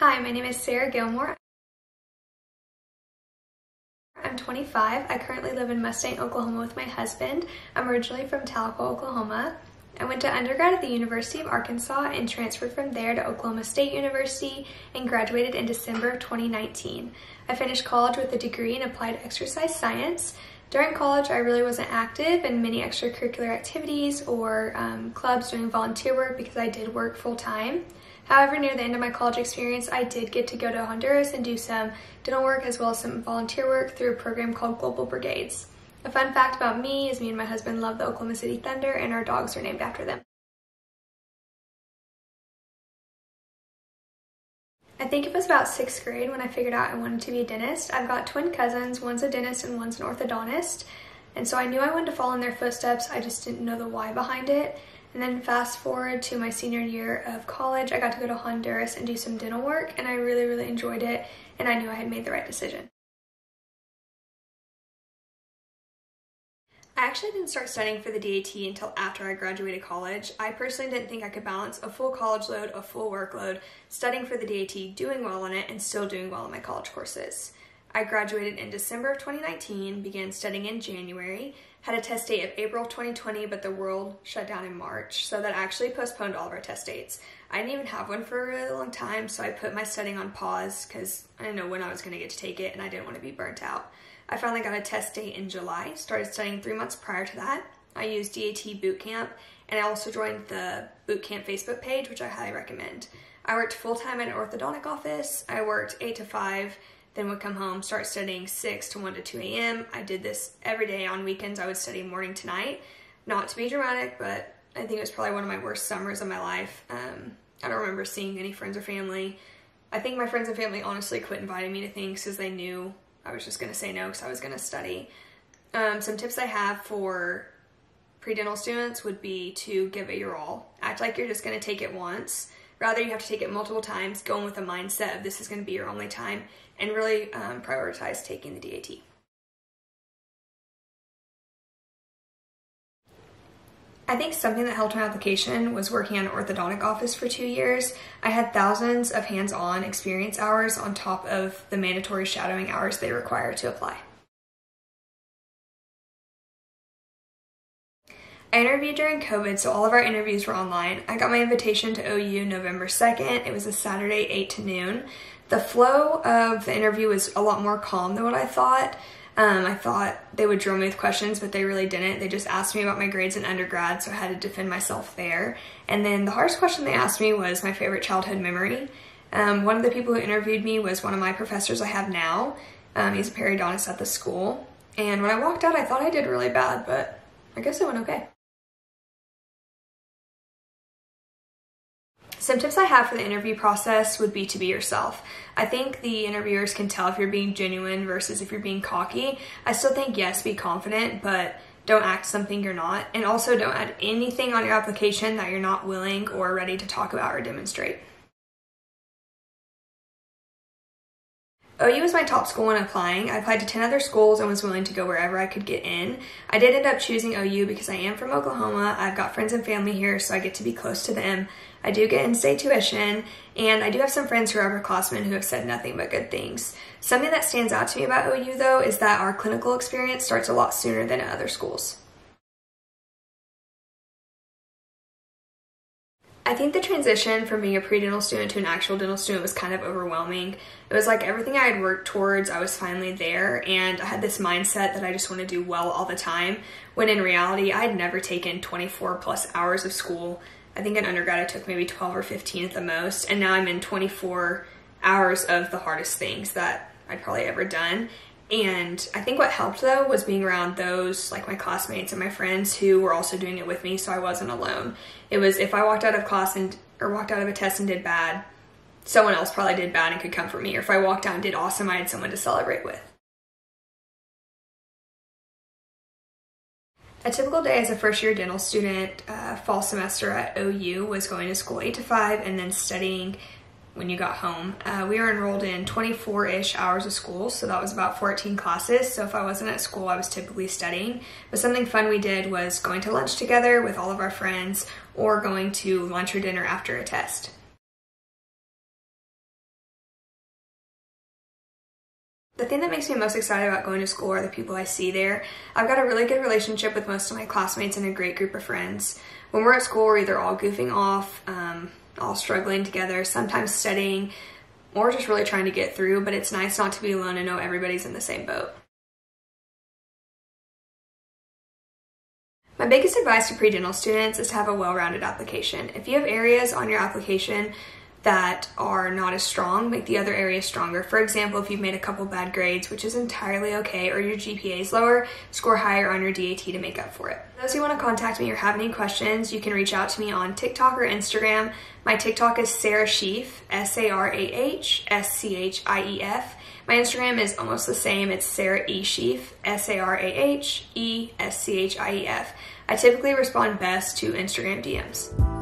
Hi, my name is Sarah Gilmore. I'm 25. I currently live in Mustang, Oklahoma with my husband. I'm originally from Tahlequah, Oklahoma. I went to undergrad at the University of Arkansas and transferred from there to Oklahoma State University and graduated in December of 2019. I finished college with a degree in applied exercise science. During college, I really wasn't active in many extracurricular activities or clubs doing volunteer work because I did work full-time. However, near the end of my college experience, I did get to go to Honduras and do some dental work as well as some volunteer work through a program called Global Brigades. A fun fact about me is me and my husband love the Oklahoma City Thunder and our dogs are named after them. I think it was about 6th grade when I figured out I wanted to be a dentist. I've got twin cousins, one's a dentist and one's an orthodontist. And so I knew I wanted to follow in their footsteps, I just didn't know the why behind it. And then fast forward to my senior year of college, I got to go to Honduras and do some dental work and I really enjoyed it and I knew I had made the right decision. I actually didn't start studying for the DAT until after I graduated college. I personally didn't think I could balance a full college load, a full workload, studying for the DAT, doing well on it, and still doing well in my college courses. I graduated in December of 2019, began studying in January, had a test date of April 2020, but the world shut down in March, so that actually postponed all of our test dates. I didn't even have one for a really long time, so I put my studying on pause because I didn't know when I was going to get to take it and I didn't want to be burnt out. I finally got a test date in July, started studying 3 months prior to that. I used DAT Bootcamp, and I also joined the Bootcamp Facebook page, which I highly recommend. I worked full-time at an orthodontic office. I worked 8 to 5, then would come home, start studying 6 to 1 to 2 a.m. I did this every day. On weekends, I would study morning to night. Not to be dramatic, but I think it was probably one of my worst summers of my life. I don't remember seeing any friends or family. I think my friends and family honestly quit inviting me to things because they knew I was just going to say no because I was going to study. Some tips I have for pre-dental students would be to give it your all. Act like you're just going to take it once. Rather, you have to take it multiple times, go in with a mindset of this is going to be your only time, and really prioritize taking the DAT. I think something that helped my application was working at an orthodontic office for 2 years. I had thousands of hands-on experience hours on top of the mandatory shadowing hours they require to apply. I interviewed during COVID, so all of our interviews were online. I got my invitation to OU November 2nd. It was a Saturday, 8 to noon. The flow of the interview was a lot more calm than what I thought. I thought they would drill me with questions, but they really didn't. They just asked me about my grades in undergrad, so I had to defend myself there. And then the hardest question they asked me was my favorite childhood memory. One of the people who interviewed me was one of my professors I have now. He's a periodontist at the school. And when I walked out, I thought I did really bad, but I guess it went okay. Some tips I have for the interview process would be to be yourself. I think the interviewers can tell if you're being genuine versus if you're being cocky. I still think yes, be confident, but don't act something you're not. And also don't add anything on your application that you're not willing or ready to talk about or demonstrate. OU was my top school when applying. I applied to 10 other schools and was willing to go wherever I could get in. I did end up choosing OU because I am from Oklahoma. I've got friends and family here, so I get to be close to them. I do get in-state tuition, and I do have some friends who are upperclassmen who have said nothing but good things. Something that stands out to me about OU, though, is that our clinical experience starts a lot sooner than at other schools. I think the transition from being a pre-dental student to an actual dental student was kind of overwhelming. It was like everything I had worked towards, I was finally there, and I had this mindset that I just want to do well all the time, when in reality, I had never taken 24 plus hours of school. I think in undergrad I took maybe 12 or 15 at the most, and now I'm in 24 hours of the hardest things that I'd probably ever done. And I think what helped though was being around those, like my classmates and my friends who were also doing it with me, so I wasn't alone. It was if I walked out of class or walked out of a test and did bad, someone else probably did bad and could come for me. Or if I walked out and did awesome, I had someone to celebrate with. A typical day as a first-year dental student, fall semester at OU, was going to school 8 to 5 and then studying when you got home. We were enrolled in 24-ish hours of school, so that was about 14 classes. So if I wasn't at school, I was typically studying. But something fun we did was going to lunch together with all of our friends or going to lunch or dinner after a test. The thing that makes me most excited about going to school are the people I see there. I've got a really good relationship with most of my classmates and a great group of friends. When we're at school, we're either all goofing off, all struggling together, sometimes studying, or just really trying to get through, but it's nice not to be alone and know everybody's in the same boat. My biggest advice to pre-dental students is to have a well-rounded application. If you have areas on your application that are not as strong, make the other areas stronger. For example, if you've made a couple bad grades, which is entirely okay, or your GPA is lower, score higher on your DAT to make up for it. For those who want to contact me or have any questions, you can reach out to me on TikTok or Instagram. My TikTok is Sarah Schief, SarahSchief. My Instagram is almost the same. It's Sarah E. Schief, SarahESchief. I typically respond best to Instagram DMs.